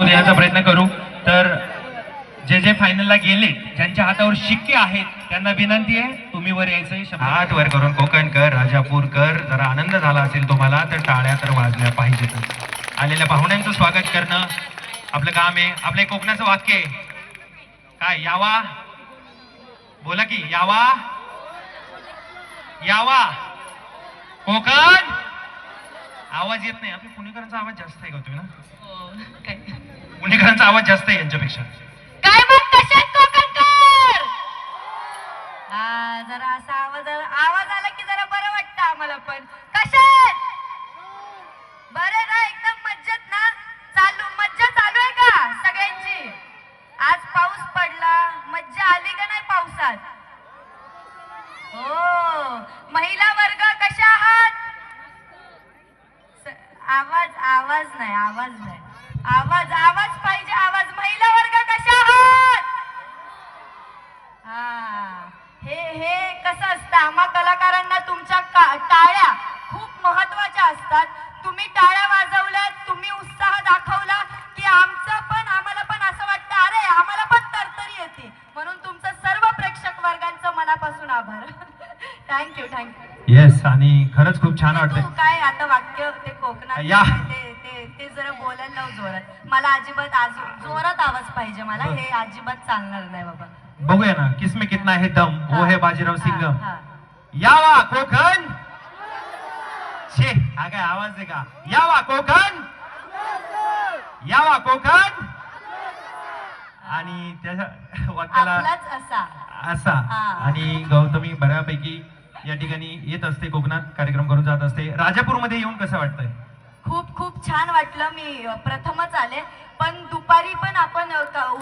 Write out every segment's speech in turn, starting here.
देण्याचा प्रयत्न करू. तर जे जे फायनलला गेले, ज्यांच्या हातावर शिक्के आहेत, त्यांना विनंती आहे तुम्ही वर यायचंय. हात वर करून कोकणकर, राजापूरकर, जरा आनंद झाला असेल तुम्हाला तर टाळ्या तर वाजल्या पाहिजेतच. आलेल्या पाहुण्यांचं स्वागत करणं आपलं काम आहे. आपलं एक कोकणाचं वाक्य आहे काय? यावा, बोला की यावा यावा कोकण. आवाज येत नाही. आपल्या पुणेकरांचा आवाज जास्त आहे का तुम्ही ना? पुणेकरांचा आवाज जास्त आहे यांच्यापेक्षा. काय मग कशात कोकणकर? जरा असा आवाज आला की जरा बरं वाटतं आम्हाला पण. कशात? बरं ना, एकदम मज्जेत ना? मज्जा चालू आहे का सगळ्यांची? आज पाऊस पडला, मज्जा आली का नाही पावसात? हो. महिला वर्ग कशा आहात? आवाज नाही आवाज पाहिजे. आवाज. महिला वर्ग कशा आहात? हे कसं असतं, आम्हा कलाकारांना तुमच्या टाळ्या खूप महत्वाच्या असतात. तुम्ही टाळ्या वाजवल्यात, तुम्ही उत्साह दाखवला की आम्हाला पण असं वाटतं अरे आम्हाला पण तरतरी येते. म्हणून तुमचं सर्व प्रेक्षक वर्गांचं मनापासून आभार. थँक्यू. येस. आणि खरंच खूप छान वाटतंय. काय आता वाक्य ते कोकणात ते जरा बोलायला लाव जोरात. मला अजिबात जोरात आवाज पाहिजे मला. हे अजिबात चालणार नाही बाबा. बघूया ना, किसमे कितना है दम, वो है बाजीराव सिंगम. यावा कोकण. छे, हा काय आवाज आहे का? यावा कोकण, यावा कोकण. आणि त्याच्या वाक्याला असा. आणि गौतमी बऱ्यापैकी या ठिकाणी येत असते, कोकणात कार्यक्रम करून जात असते. राजापूरमध्ये येऊन कसं वाटतंय? खूप छान वाटलं. मी प्रथमच आले, पण दुपारी पण आपण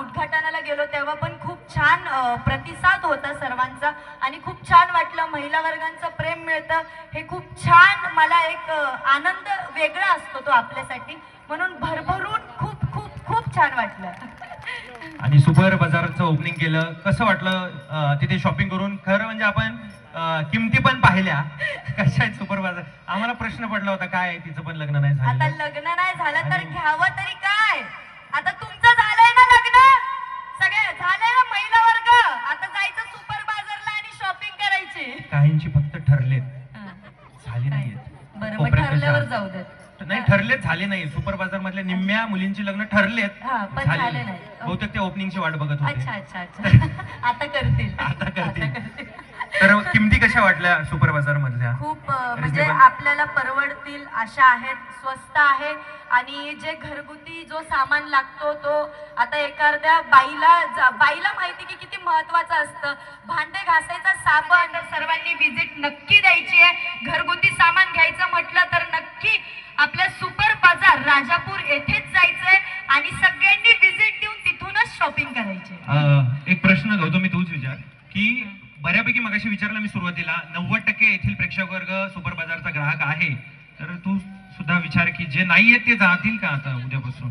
उद्घाटनाला गेलो तेव्हा पण खूप छान प्रतिसाद होता सर्वांचा आणि खूप छान वाटलं. महिला वर्गांचं प्रेम मिळतं हे खूप छान. मला एक आनंद वेगळा असतो तो आपल्यासाठी, म्हणून भरभरून खूप छान वाटलं. आणि सुपर बाजारचं ओपनिंग केलं, कसं वाटलं तिथे शॉपिंग करून? खरं म्हणजे आपण किमती पण पाहिल्या कशा आहेत सुपर बाजार. आम्हाला प्रश्न पडला होता काय तिचं पण लग्न नाही झालं. आता लग्न नाही झालं तर घ्यावं तरी काय? आता तुमचं झालंय ना लग्न, सगळे झालंय ना महिला वर्ग. आता जायचं सुपर बाजारला आणि शॉपिंग करायची. काहींची फक्त ठरलेत, झाली नाहीयेत. बरं, मग ठरल्यावर जाऊ देत. नाही ठरलेत, झाले नाही. सुपर बाजार मधल्या निम्म्या मुलींची लग्न ठरलेत, झाले नाही. बहुतेक ते ओपनिंगची वाट बघत होते. अच्छा. आता करतील. तर किमती कशा वाटल्या सुपर बाजार मधल्या? खूप म्हणजे आपल्याला परवडतील अशा आहेत, स्वस्त आहे. आणि जे घरगुती जो सामान लागतो तो आता एखाद्या बाईला माहिती की किती महत्वाचं असतं. भांडे घासायचा साबण, तर सर्वांनी व्हिजिट नक्की द्यायची आहे. घरगुती सामान घ्यायचं म्हटलं तर नक्की आपल्या सुपर बाजार राजापूर येथेच जायचंय आणि सगळ्यांनी व्हिजिट देऊन तिथूनच शॉपिंग करायची. एक प्रश्न घेतो मी, तूच विचार की बऱ्यापैकी मगाशी विचारलं मी सुरुवातीला, 90% येथील प्रेक्षक वर्ग सुपर बाजारचा ग्राहक आहे. तर तू सुद्धा विचार की जे नाही आहेत ते जातील का आता उद्यापासून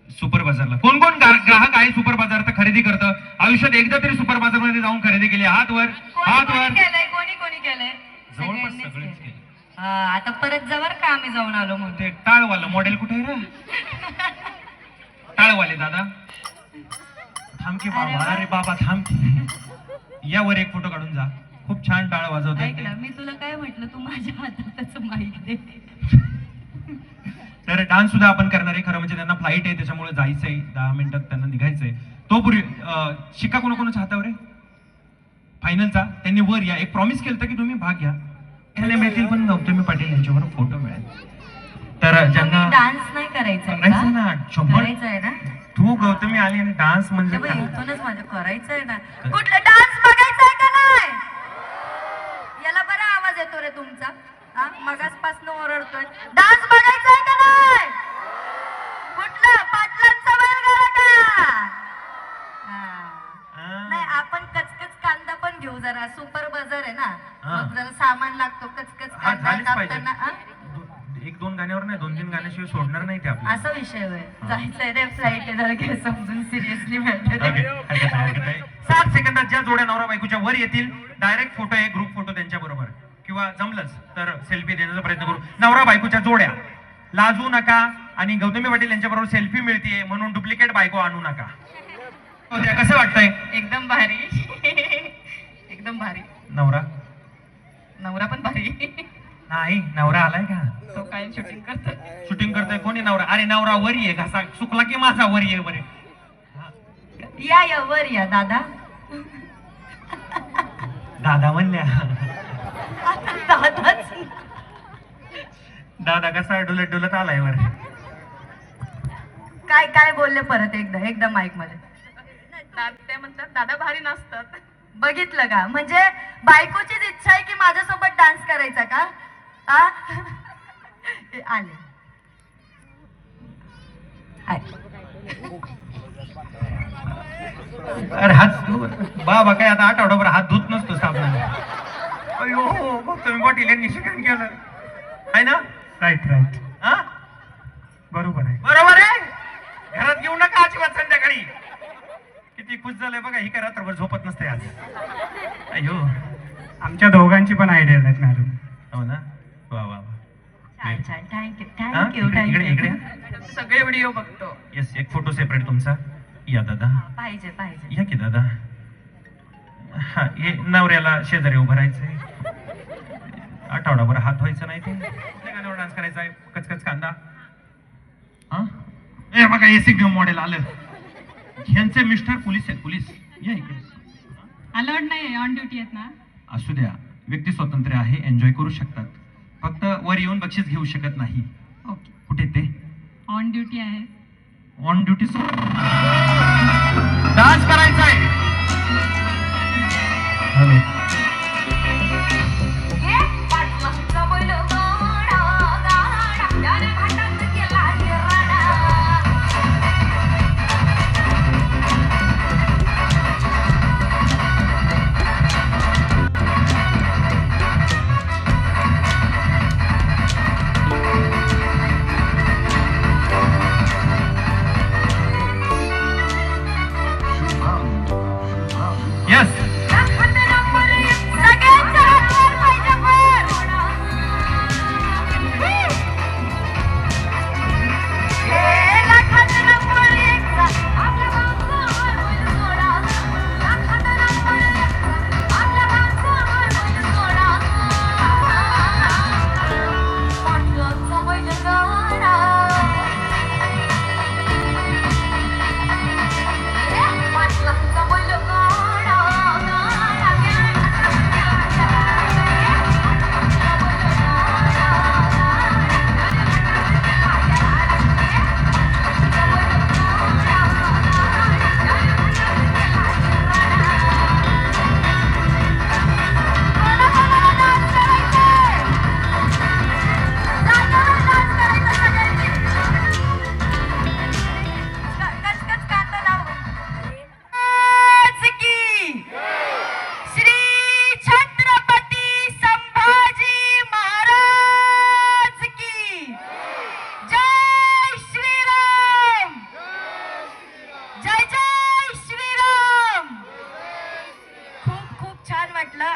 सुपर बाजारला? कोण ग्राहक आहे सुपर बाजारचा, खरेदी करतं आयुष्यात एकदा तरी सुपर बाजार मध्ये जाऊन खरेदी केली? हात वर. कोणी केलंय? जवळपास सगळेच केले. आता परत जवळ का आम्ही जाऊन आलो म्हणून. ते टाळवाला मॉडेल कुठे आहे रे? टाळवाले दादा थांब की बाबा. अरे बाबा थांब की. यावर एक फोटो काढून जा. खूप छान टाळ वाजवत आहे. मी तुला काय म्हटलं, तू माझ्या हातात माईक दे. तर डान्स सुद्धा आपण करणार आहे. खरं म्हणजे त्यांना फ्लाईट आहे त्याच्यामुळे जायचंय, 10 मिनिटात त्यांना निघायचंय. तो पूर्वी शिक्का कोणाच्या हातावर आहे फायनलचा? त्यांनी वर या. एक प्रॉमिस केलं की तुम्ही भाग घ्या. मिळतील पण गौतमी पाटील यांच्याबरोबर फोटो मिळेल. तर ज्यांना डान्स नाही करायचा ना, तू गौतमी आली आणि डान्स म्हणजे इथूनच माझं करायचंय ना. कुठला डान्स बघायचाय का नाही? याला बरा आवाज येतो रे तुमचा. मगासपासून ओरडतोय. डान्स बघायचाय का नाही? कुठला? पाटलांचा बैलगाडा का? नाही, आपण कचकच कांदा पण घेऊ. जरा सुपर बाजार आहे ना, मग जरा सामान लागतो. कचकच कांदा कापताना 1-2 गाण्यावर नाही, 2-3 गाण्याशिवाय सोडणार नाही ते आपल्याला. असा विषय होय. जायचंय रे फ्लाईट आहे, जरा घे समजून. Seriously matter. 7 सेकंदात ज्या जोड्या नवरा बायकोच्या वर येतील डायरेक्ट फोटो आहे, ग्रुप फोटो त्यांच्या बरोबर, किंवा जमलंच तर सेल्फी देण्याचा प्रयत्न करू. नवरा बायकोच्या जोड्या लाजू नका. आणि गौतमी पाटील यांच्याबरोबर सेल्फी मिळतीये म्हणून डुप्लिकेट बायको आणू नका. हो, त्या कसं वाटतंय? एकदम भारी. एकदम भारी. नवरा नवरा पण भारी. नाही, नवरा आलाय का? तो काय शूटिंग करतो. शूटिंग करतोय. कोणी नवरा? अरे नवरा वरी आहे, घासा चुकला की माझा वरी आहे बरे. या वर या दादा. दादा म्हणल्या. दादाच. दादा कसा डुलत डुलत आलाय वर. काय काय बोलले परत एकदा माईक मध्ये. ते म्हणतात दादा भारी नसतात. बघितलं का? म्हणजे बायकोचीच इच्छा आहे की माझ्यासोबत डान्स करायचा का? आले. अरे हात बाबा काय आता आठवडाभर हात धुत नसतो साबणाने. अयो तुम्ही पाटील यांनी शिक्षण केलं आहे ना? Right right. हा बरोबर आहे. बरोबर आहे. घरात घेऊ नका अजिबात संध्याकाळी. किती खुश झालंय बघा. ही काय रात्रभर झोपत नसते आज. अयो आमच्या दोघांची पण आयडिया आहेत मॅडम. हो ना? वा वा वा. छान छान. थँक्यू हा? थँक्यू इकडे इकडे थँक्यू. सगळे व्हिडिओ बघतो. येस, एक फोटो सेपरेट तुमचा. या दादा. पाहिजे पाहिजे. या की दादा. हा, हे नवऱ्याला शेजारी उभं राहायचंय. आठवडाभर हात व्हायचं नाही ते. गाण्यावर डान्स करायचा आहे. कचकच कांदा. हा ए बघा एसी मॉडेल आलं. ह्यांचे मिस्टर पोलीस आहेत. पोलीस या इकडे. अलर्ट नाही, ऑन ड्युटी आहेत ना. असू द्या, व्यक्ती स्वातंत्र्य आहे, एन्जॉय करू शकतात. फक्त वर येऊन बक्षीस घेऊ शकत नाही. ओके. कुठे ते? ऑन ड्युटी आहे. ऑन ड्युटी डान्स करायचा आहे. हॅलो. Yes.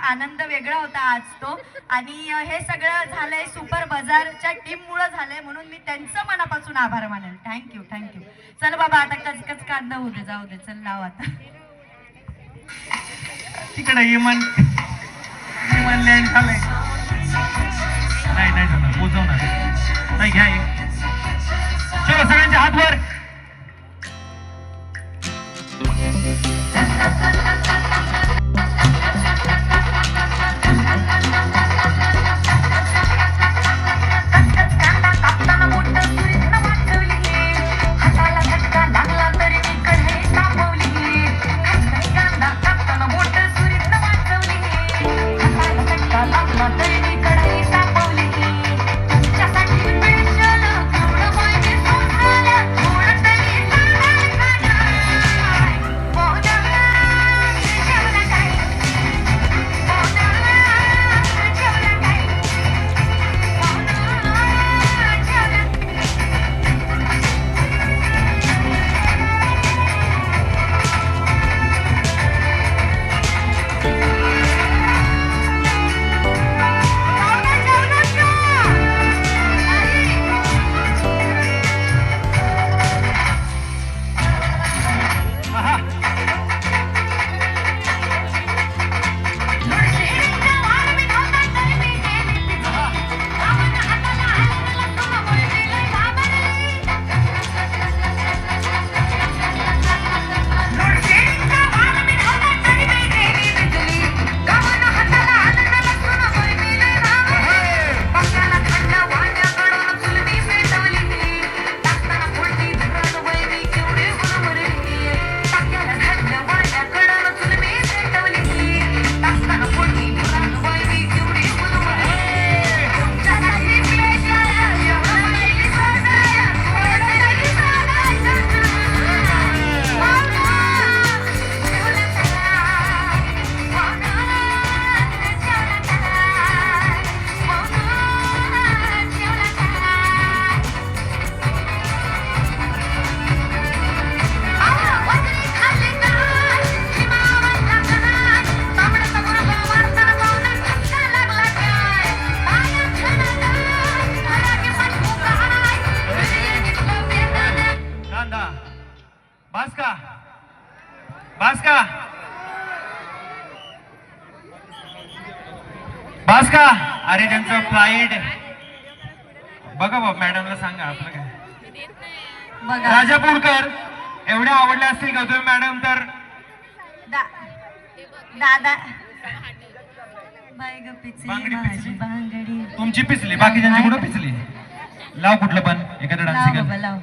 आनंद वेगळा होता आज तो. आणि हे सगळं झालंय सुपर बाजारच्या टीम मुळे झालंय, म्हणून मी त्यांचं मनापासून आभार मानेल. Thank you thank you. चल बाबा आता कचकच कांदा होऊ दे, जाऊ दे. चल लाव आता. तिकडे इमान लँड झालंय. नाही जाणार, पोचवणार नाही. घ्या चलो सगळ्यांच्या हात वर. तुमच्यासाठी स्पेशल बास का बास का बास का? अरे त्यांचं फ्लाईट बघा बाबा, मॅडमला सांगा आपलं काय. बघा राजापूरकर एवढ्या आवडल्या असतील का तुम्ही मॅडम? तर दादा बाय ग पिचली बांगडी माझी पिचली. बांगडी. तुमची पिचली, बाकीच्यांची कुठं पिचली? लाव कुठलं पण एखादं लाव डान्सिंग. बाबा लाव.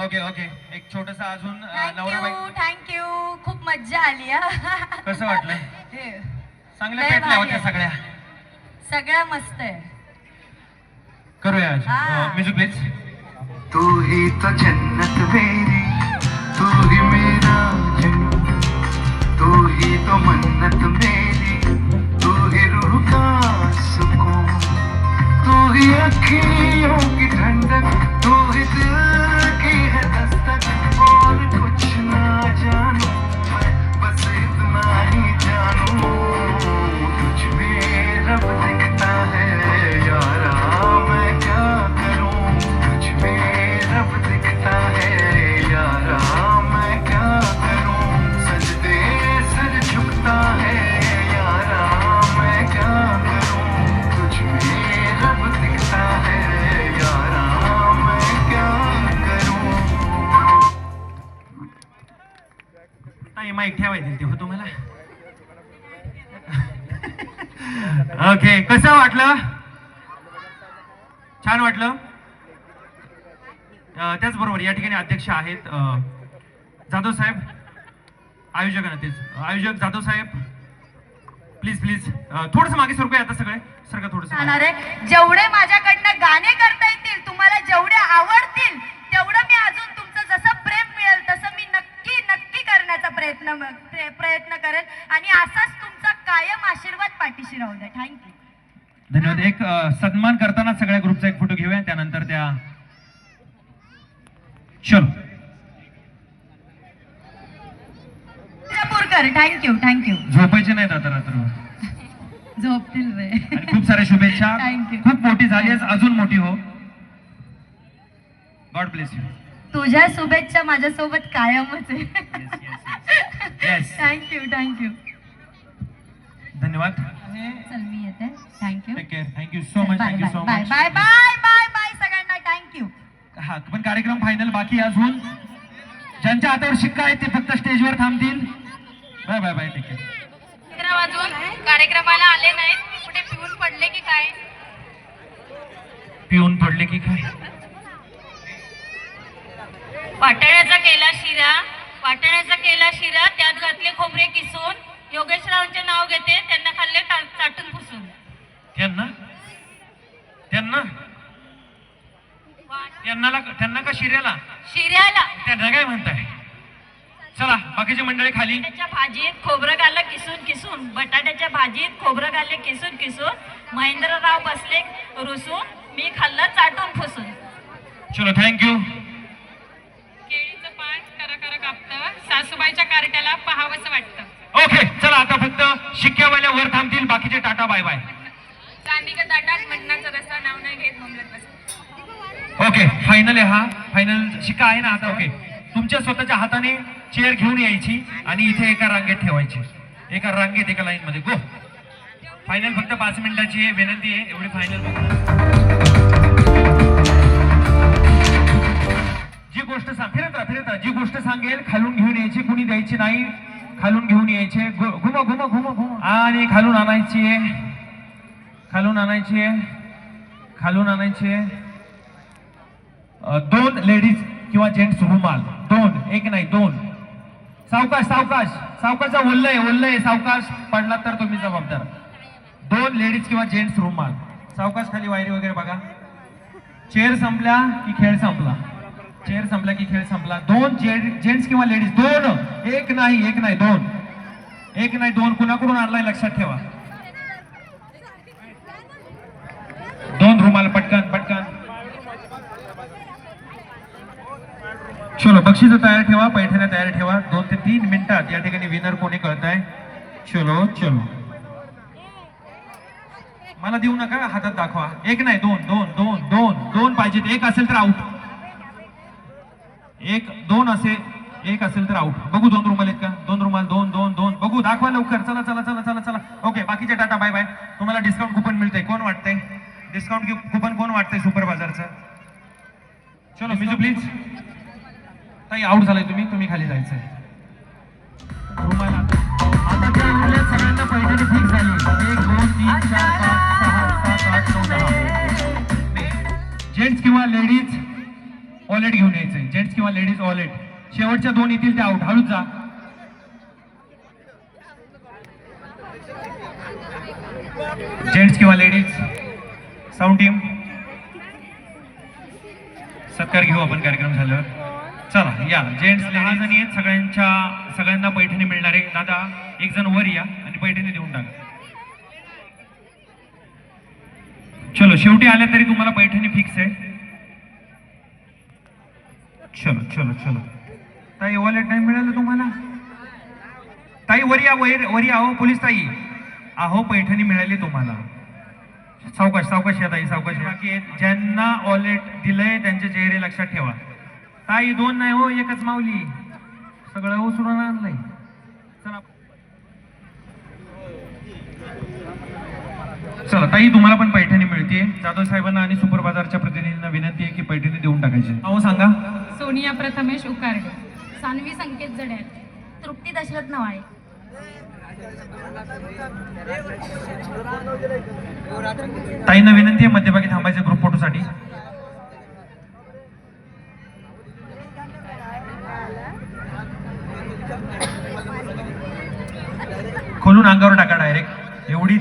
ओके ओके, एक छोटस अजून नवरा बाई थँक्यू खूप मज्जा आली हा. कसं वाटलं? हे, चांगल्या लय पेटल्या भारी होत्या आहे. सगळ्या. सगळं मस्त आहे. करूया हा. Music please. तू ही तो जन्नत मेरी, तू ही मेरा जन्नत, तू ही तो मन्नत मेरी, तू ही रूह का सुकून, तू ही अखियों की ठंडक, तू ही दिल की है दस्तक, और कुछ ना जानू मैं, बस इतना ही जानू, तुझ में रब दिखता है यारा, मैं क्या करूं, तुझ में रब दिखता है यारा, मैं क्या करूं, सजदे सिर झुकता है यारा, मैं क्या करूं, तुझ में रब दिखता है यारा, मैं क्या करूं. नाही माईक ठेवायचं तेव्हा तुम्हाला. ओके, कसं वाटलं? छान वाटलं. त्याचबरोबर या ठिकाणी अध्यक्ष आहेत जाधव साहेब, आयोजक आहे तेच आयोजक जाधव साहेब. प्लीज प्लीज थोडस मागे सरकूया आता, सगळे सरका थोडस. जाणार आहे. जेवढे माझ्याकडनं गाणे करता येतील, तुम्हाला जेवढे आवडतील तेवढं मी अजून तुमचं जसं प्रेम मिळेल तसं मी नक्की नक्की करण्याचा प्रयत्न करेल आणि असाच तुमचा कायम आशीर्वाद पाठीशी राहू द्या. थँक्यू. धन्यवाद. एक सन्मान करताना सगळ्या ग्रुपचा एक फोटो घेऊया, त्यानंतर त्या चलो. पूरकर थँक्यू. झोपायचे नाहीत आता रात्र. झोपतील रे. आणि खूप साऱ्या शुभेच्छा. Thank you. खूप मोठी झाली आहेस, अजून मोठी हो. God bless you. तुझ्या शुभेच्छा माझ्यासोबत कायमच आहे. येस. थँक्यू. धन्यवाद. चल मी येते. Thank you. Take care. Thank you so much. Bye thank you so bye much. Bye bye bye bye सगळ्यांना. थँक्यू. हा पण कार्यक्रम फायनल बाकी आहे अजून. ज्यांच्या हातावर शिक्का आहे ते फक्त स्टेजवर थांबतील. Bye bye bye. Take care. वाजून कार्यक्रमाला आले नाहीत, कुठे पिऊन पडले की काय? पिऊन पडले की काय? वाटाण्याचा केला शिरा, त्यात घातले खोबरे किसून, योगेशरावांचे नाव घेते, त्यांना खाल्ले चाटून पुसून. त्यांना त्यांना का शिर्याला? शिऱ्याला त्यांना काय म्हणताय? चला बाकीची मंडळी खाली. बटाट्याच्या भाजीत खोबरं घालं किसून, बटाट्याच्या भाजीत खोबरं घाले किसून, महेंद्रराव बसले रुसून, मी खाल्लं चाटून फुसून. चलो थँक्यू. केळीचं पान करा कापतं, सासूबाईच्या कार्ट्याला पाहावंसं वाटतं. ओके चला आता फक्त शिक्क्यावाल्या वर थांबतील, बाकीचे टाटा बाय बाय. चांदीच्या ताटात मटणाचा रस्ता नाव नाही घेत बोंबलत बस. ओके फायनल आहे हा. फायनल शिक्का आहे ना आता. ओके तुमच्या स्वतःच्या हाताने चेअर घेऊन यायची आणि इथे एका रांगेत ठेवायची, एका रांगेत एका लाईन मध्ये. गो. फायनल फक्त 5 मिनिटाची आहे, विनंती आहे एवढी फायनल. जी गोष्ट फिरत राहा, जी गोष्ट सांगेल खालून घेऊन यायची, कुणी द्यायची नाही. खालून घेऊन यायचे, घुमा आणि खालून आणायची, खालून आणायची. 2 लेडीज किंवा जेंट्स रुमाल, 2, 1 नाही 2. सावकाश ओल्लय सावकाश पडला तर तुम्ही जबाबदार. 2 लेडीज किंवा जेंट्स रुमाल, सावकाश. खाली वायरी वगैरे बघा. चेअर संपल्या की खेळ संपला, 2 जेंट्स किंवा लेडीज, 2, 1 नाही 2. कुणाकडून आणलाय लक्षात ठेवा. 2 रुमाल पटकन. चलो बक्षीस तयार ठेवा, पैठण्या तयार ठेवा. 2 ते 3 मिनिटात या ठिकाणी विनर कोणी कळताय. चलो मला देऊ नका, हातात दाखवा. 1 नाही 2 पाहिजेत. 1 असेल तर आउट. 2 असेल तर आउट. बघू 2 रुमाल आहेत का? 2 रुमाल, 2 बघू, दाखवा लवकर. चला. ओके, बाकीचे टाटा बाय बाय. तुम्हाला डिस्काउंट कुपन मिळतंय. कोण वाटतंय डिस्काउंट कुपन? कोण वाटतंय सुपर बाजारचं? चलो मिजू प्लीज. ताई आउट झालाय, तुम्ही खाली जायचंय. रुमाल आता त्या उरल्यात सगळ्यांना पैठणी फिक्स झाली. 1 2 3 4 5 6 7 8 9 10. जेंट्स किंवा लेडीज वॉलेट घेऊन यायचंय. जेंट्स किंवा लेडीज वॉलेट. शेवटच्या 2 येतील त्या आउट. हळूच जा. जेंट्स किंवा लेडीज. साऊंड टीम सत्कार घेऊ आपण कार्यक्रम झाल्यावर. चला या. जेंट्स लेडीज आणि सगळ्यांना पैठणी मिळणार आहे. दादा 1 जण वर या आणि पैठणी देऊन टाका. चलो शेवटी आल्या तरी तुम्हाला पैठणी फिक्स आहे. चलो. ताई वॉलेट नाही मिळालं तुम्हाला? ताई वर या हो पोलीस ताई. अहो पैठणी मिळाली तुम्हाला. सावकाश या ताई, सावकाश. बाकी ज्यांना वॉलेट दिलंय त्यांचे चेहरे लक्षात ठेवा. ताई 2 नाही हो, 1च माऊली. सगळं उचलून आणलंय. चला ताई तुम्हाला पण पैठणी मिळते. जाधव साहेबांना आणि सुपर बाजारच्या प्रतिनिधींना विनंती आहे की पैठणी देऊन टाकायची. अहो सांगा. सोनिया प्रथमेश उकारडे, सान्वी संकेत जडे, तृप्ती दशरथ नवाळे. ताईंना विनंती आहे मध्यभागी थांबायचं ग्रुप फोटोसाठी. खोलून अंगावर टाका डायरेक्ट. एवढी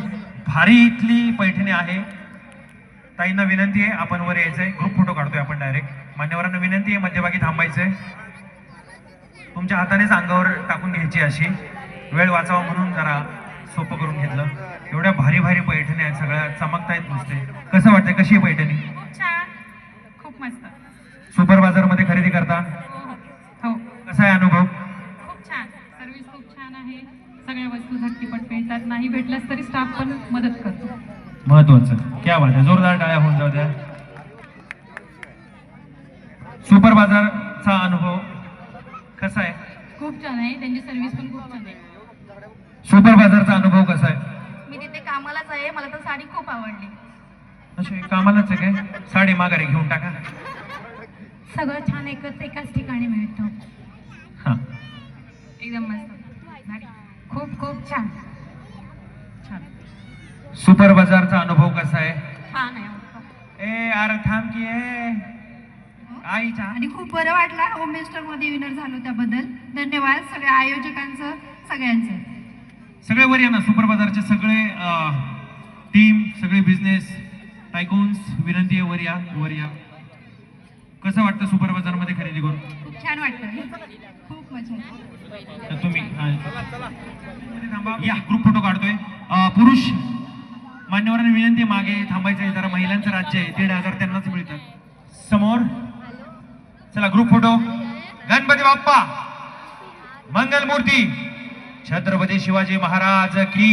भारी इथली पैठणी आहे. ताईंना विनंती आहे आपण वर यायचंय. ग्रुप फोटो काढतोय आपण डायरेक्ट. मान्यवरांना विनंती आहे मध्यभागी थांबायचंय. तुमच्या हातानेच अंगावर टाकून घ्यायची. अशी वेळ वाचावा म्हणून जरा सोपं करून घेतलं. एवढ्या भारी पैठणी आहेत, सगळ्या चमकतायत नुसते. कसं वाटतंय? कशी आहे पैठणी? छान, खूप मस्त. सुपर बाजार मध्ये खरेदी करता? हो, कसा आहे अनुभव? खूप छान. सर्व्हिस खूप छान आहे. सगळ्या वस्तू झटकीपट मिळतात. नाही भेटल्यास तरी स्टाफ पण मदत करतो. महत्वाचं. क्या बात आहे. जोरदार टाळ्या होऊन जाऊ द्या. सुपर बाजारचा अनुभव कसा आहे? खूप छान आहे. त्यांची सर्व्हिस पण खूप छान आहे. सुपर बाजारचा अनुभव कसा आहे? मी तिथे कामालाच आहे. मला तर साडी खूप आवडली. अच्छा कामालाच आहे काय? साडी माघारी घेऊन टाका. सगळं छान एकाच ठिकाणी मिळतं. हा एकदम मस्त. खूप छान. सुपर बाजारचा अनुभव कसा आहे? छान आहे. ए अरे थांब की आहे आईचा. आणि खूप बरं वाटलं होममिनिस्टर मध्ये विनर झालो त्याबद्दल. धन्यवाद सगळ्या आयोजकांचं, सगळ्यांचं. सगळे वर या ना. सुपर बाजारचे सगळे टीम, सगळे बिझनेस टायकून्स विनंती आहे वर या. कसं वाटतं सुपर बाजार मध्ये खरेदी करून? खूप छान वाटतं. खूप मजा तर तुम्ही या ग्रुप फोटो काढतोय. पुरुष मान्यवरांना विनंती मागे थांबायचं आहे. जरा महिलांचं राज्य आहे. 1,500 त्यांनाच मिळतात. समोर चला ग्रुप फोटो. गणपती बाप्पा मंगल मूर्ती छत्रपती शिवाजी महाराज की